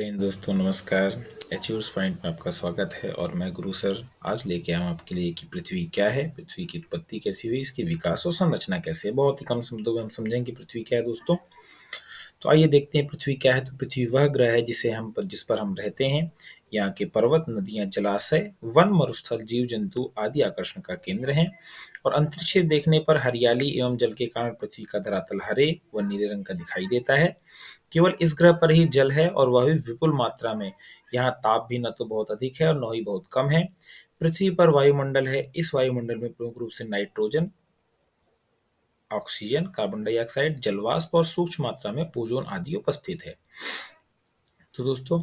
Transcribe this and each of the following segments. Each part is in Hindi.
जय हिंद दोस्तों, नमस्कार। एचयूर्स पॉइंट में आपका स्वागत है और मैं गुरु सर आज लेके आया हूँ आपके लिए कि पृथ्वी क्या है, पृथ्वी की उत्पत्ति कैसी हुई, इसकी विकास और संरचना कैसे है। बहुत ही कम शब्दों में हम समझेंगे कि पृथ्वी क्या है दोस्तों। तो आइए देखते हैं पृथ्वी क्या है। तो पृथ्वी वह ग्रह है जिस पर हम रहते हैं। यहाँ के पर्वत, नदियां, जलाशय, वन, मरुस्थल, जीव जंतु आदि आकर्षण का केंद्र हैं। और अंतरिक्ष से देखने पर हरियाली एवं जल के कारण पृथ्वी का धरातल हरे व नीले रंग का दिखाई देता है। केवल इस ग्रह पर ही जल है और वह भी विपुल मात्रा में। यहाँ ताप भी न तो बहुत अधिक है और न ही बहुत कम है। पृथ्वी पर वायुमंडल है। इस वायुमंडल में प्रमुख रूप से नाइट्रोजन, ऑक्सीजन, कार्बन डाइऑक्साइड, जलवाष्प और सूक्ष्म मात्रा में ओजोन आदि उपस्थित है। तो दोस्तों,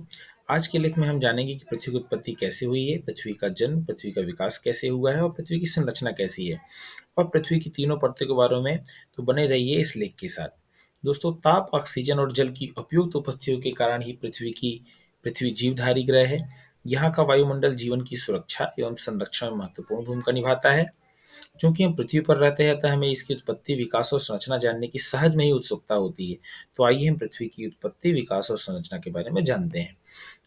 आज के लेख में हम जानेंगे कि पृथ्वी की उत्पत्ति कैसे हुई है, पृथ्वी का जन्म, पृथ्वी का विकास कैसे हुआ है और पृथ्वी की संरचना कैसी है, और पृथ्वी की तीनों परतों के बारे में। तो बने रहिए इस लेख के साथ। दोस्तों, ताप, ऑक्सीजन और जल की उपयुक्त उपस्थितियों के कारण ही पृथ्वी जीवधारी ग्रह है। यहाँ का वायुमंडल जीवन की सुरक्षा एवं संरक्षण में महत्वपूर्ण भूमिका निभाता है। चूंकि हम पृथ्वी पर रहते हैं, अतः हमें इसकी उत्पत्ति, विकास और संरचना जानने की सहज में ही उत्सुकता होती है। तो आइए हम पृथ्वी की उत्पत्ति, विकास और संरचना के बारे में जानते हैं।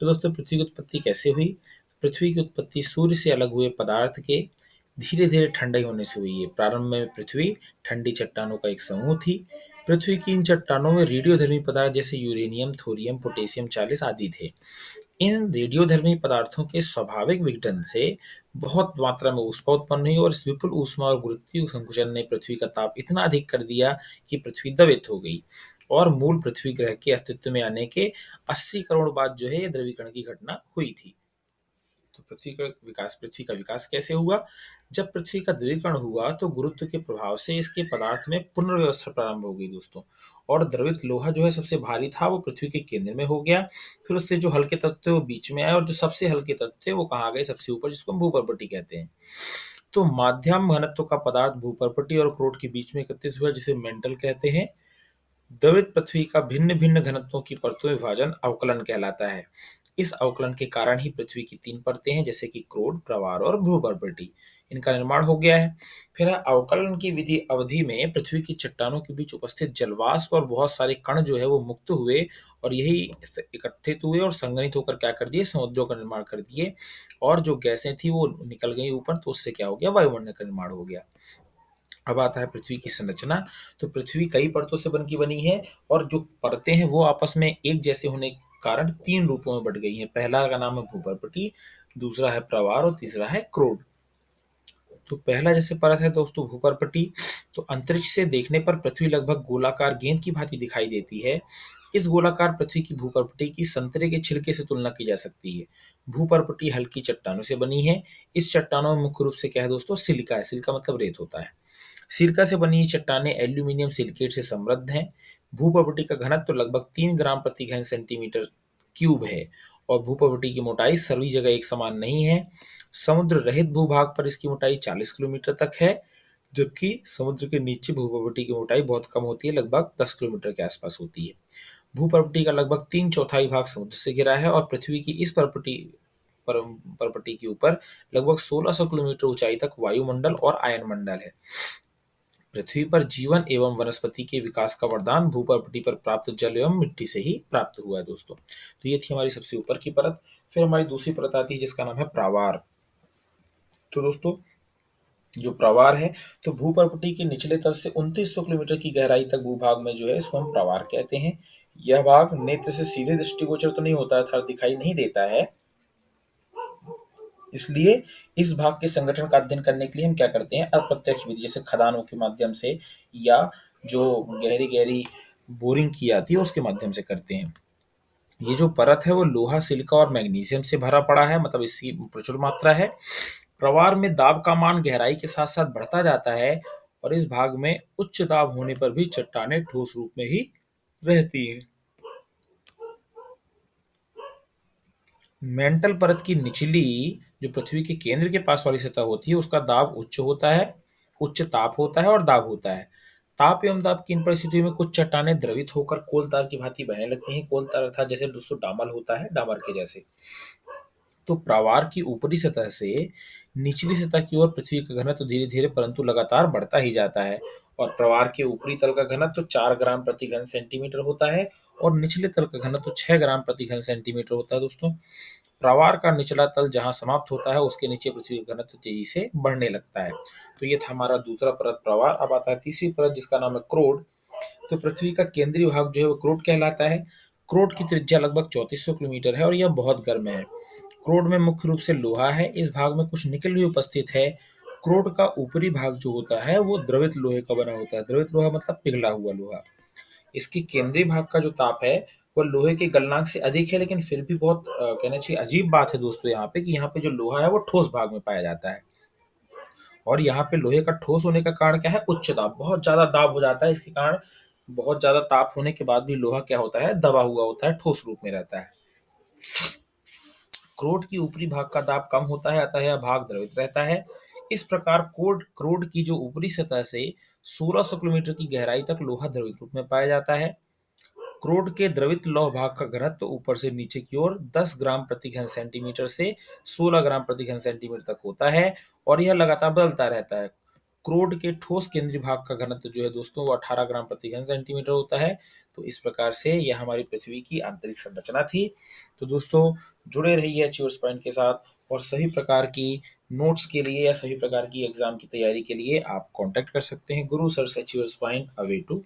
तो दोस्तों, पृथ्वी की उत्पत्ति कैसे हुई। पृथ्वी की उत्पत्ति सूर्य से अलग हुए पदार्थ के धीरे धीरे ठंडे होने से हुई है। प्रारंभ में पृथ्वी ठंडी चट्टानों का एक समूह थी। पृथ्वी की इन चट्टानों में रेडियोधर्मी पदार्थ जैसे यूरेनियम, थोरियम, पोटेशियम 40 आदि थे। इन रेडियोधर्मी पदार्थों के स्वाभाविक विघटन से बहुत मात्रा में ऊष्मा उत्पन्न हुई और इस विपुल ऊष्मा और गुरुत्वीय संकुचन ने पृथ्वी का ताप इतना अधिक कर दिया कि पृथ्वी द्रवित हो गई। और मूल पृथ्वी ग्रह के अस्तित्व में आने के 80 करोड़ बाद जो है ये द्रवीकरण की घटना हुई थी। तो पृथ्वी का विकास कैसे हुआ। जब पृथ्वी का द्रवीकरण हुआ तो गुरुत्व के प्रभाव से इसके पदार्थ में पुनर्व्यवस्था प्रारंभ हो गई दोस्तों। और द्रवित लोहा जो है सबसे भारी था, वो पृथ्वी के केंद्र में हो गया। फिर उससे जो हल्के तत्व थे वो बीच में आए और जो सबसे हल्के तत्व थे वो कहाँ गए, सबसे ऊपर, जिसको हम भूपर्पटी कहते हैं। तो माध्यम घनत्व का पदार्थ भूपर्पटी और क्रोट के बीच में एकत्रित हुआ, जिसे मेंटल कहते हैं। द्रवित पृथ्वी का भिन्न भिन्न घनत्वों की परतों में विभाजन अवकलन कहलाता है। इस अवकलन के कारण ही पृथ्वी की 3 परतें हैं, जैसे कि क्रोड, प्रवार और भूपर्पटी, इनका निर्माण हो गया है। फिर अवकलन की विधि अवधि में पृथ्वी की चट्टानों के बीच उपस्थित जलवाष्प और बहुत सारे कण जो है वो मुक्त हुए और यही एकत्रित हुए और संघनित होकर क्या कर दिए, समुद्रों का निर्माण कर दिए। और जो गैसें थी वो निकल गई ऊपर, तो उससे क्या हो गया, वायुमंडल का निर्माण हो गया। अब आता है पृथ्वी की संरचना। तो पृथ्वी कई परतों से बनी है और जो परतें हैं वो आपस में एक जैसे होने के कारण 3 रूपों में बट गई हैं। पहला का नाम है भूपर्पटी, दूसरा है प्रवार और तीसरा है क्रोड। तो पहला जैसे परत है दोस्तों भूपर्पटी। तो अंतरिक्ष से देखने पर पृथ्वी लगभग गोलाकार गेंद की भांति दिखाई देती है। इस गोलाकार पृथ्वी की भूपर्पटी की संतरे के छिलके से तुलना की जा सकती है। भूपर्पटी हल्की चट्टानों से बनी है। इस चट्टानों में मुख्य रूप से क्या है दोस्तों, सिलिका है। सिलिका मतलब रेत होता है। सिरका से बनी ये चट्टानें एल्यूमीनियम सिलिकेट से समृद्ध हैं। भूपर्पटी का घनत्व तो लगभग 3 ग्राम प्रति घन सेंटीमीटर क्यूब है। और भूपर्पटी की मोटाई सभी जगह एक समान नहीं है। समुद्र रहित भूभाग पर इसकी मोटाई 40 किलोमीटर तक है, जबकि समुद्र के नीचे भूपर्पटी की मोटाई बहुत कम होती है, लगभग 10 किलोमीटर के आसपास होती है। भूपर्पटी का लगभग 3/4 भाग समुद्र से घिरा है और पृथ्वी की इस पर्पटी के ऊपर लगभग 1600 किलोमीटर ऊंचाई तक वायुमंडल और आयनमंडल है। पृथ्वी पर जीवन एवं वनस्पति के विकास का वरदान भूपर्पटी पर प्राप्त जल एवं मिट्टी से ही प्राप्त हुआ है दोस्तों। तो ये थी हमारी सबसे ऊपर की परत। फिर हमारी दूसरी परत आती है जिसका नाम है प्रावार। तो दोस्तों, जो प्रवार है, तो भूपर्पटी के निचले तल से 2900 किलोमीटर की गहराई तक भूभाग में जो है इसको हम प्रवार कहते हैं। यह भाग नेत्र से सीधे दृष्टिगोचर तो नहीं होता है, अर्थात दिखाई नहीं देता है। इसलिए इस भाग के संगठन का अध्ययन करने के लिए हम क्या करते हैं, अप्रत्यक्ष विधि जैसे खदानों के माध्यम से या जो गहरी गहरी बोरिंग की जाती है उसके माध्यम से करते हैं। ये जो परत है वो लोहा, सिलिका और मैग्नीशियम से भरा पड़ा है, मतलब इसकी प्रचुर मात्रा है। प्रवार में दाब का मान गहराई के साथ साथ बढ़ता जाता है और इस भाग में उच्च दाब होने पर भी चट्टानें ठोस रूप में ही रहती हैं। मेंटल परत की निचली, जो पृथ्वी के केंद्र के पास वाली सतह होती है, उसका दाब उच्च होता है, उच्च ताप होता है और दाब होता है। ताप एवं दाब की इन परिस्थितियों में कुछ चट्टानें द्रवित होकर कोल तार की भांति बहने लगती हैं। कोल तार अर्थात जैसे दोस्तों डामर होता है, डामर के जैसे। तो प्रवार की ऊपरी सतह से निचली सतह की ओर पृथ्वी का घनत्व धीरे धीरे परंतु लगातार बढ़ता ही जाता है। और प्रवार के ऊपरी तल का घनत्व 4 ग्राम प्रति घन सेंटीमीटर होता है और निचले तल का घनत्व 6 ग्राम प्रति घन सेंटीमीटर होता है दोस्तों। प्रवार का निचला तल जहां समाप्त होता है उसके नीचे पृथ्वी का घनत्व तेजी से बढ़ने लगता है। तो ये था हमारा दूसरा परत प्रवार। अब आता है तीसरी परत जिसका नाम है क्रोड। तो पृथ्वी का केंद्रीय भाग जो है वो क्रोड कहलाता है। क्रोड की त्रिज्या लगभग 3400 किलोमीटर है और यह बहुत गर्म है। क्रोड में मुख्य रूप से लोहा है। इस भाग में कुछ निकल भी उपस्थित है। क्रोड का ऊपरी भाग जो होता है वो द्रवित लोहे का बना होता है। द्रवित लोहा मतलब पिघला हुआ लोहा। इसके केंद्रीय भाग का जो ताप है वह लोहे के गलनांक से अधिक है, लेकिन फिर भी बहुत कहना चाहिए अजीब बात है दोस्तों यहाँ पे कि यहाँ पे जो लोहा है वो ठोस भाग में पाया जाता है। और यहाँ पे लोहे का ठोस होने का कारण क्या है? उच्च दाब। बहुत ज्यादा दाब हो जाता है, इसके कारण बहुत ज्यादा ताप होने के बाद भी लोहा क्या होता है? दबा हुआ होता है, ठोस रूप में रहता है। क्रोड की ऊपरी भाग का दाब कम होता है, अतः यह भाग द्रवित रहता है। इस प्रकार क्रोड की जो ऊपरी सतह से 1600 किलोमीटर की गहराई तक लोहा द्रवित रूप में पाया जाता है। क्रोड के द्रवित लौह भाग का घनत्व ऊपर से नीचे की ओर 10 ग्राम प्रति घन सेंटीमीटर से 16 ग्राम प्रति घन सेंटीमीटर तक होता है और यह लगातार बदलता रहता है। क्रोड के ठोस केंद्रीय भाग का घनत्व जो है दोस्तों वो 18 ग्राम प्रति घन सेंटीमीटर होता है। तो इस प्रकार से यह हमारी पृथ्वी की आंतरिक संरचना थी। तो दोस्तों जुड़े रहिए अचीवर्स पॉइंट के साथ, और सभी प्रकार की नोट्स के लिए या सभी प्रकार की एग्जाम की तैयारी के लिए आप कांटेक्ट कर सकते हैं Guru sir achievers point away to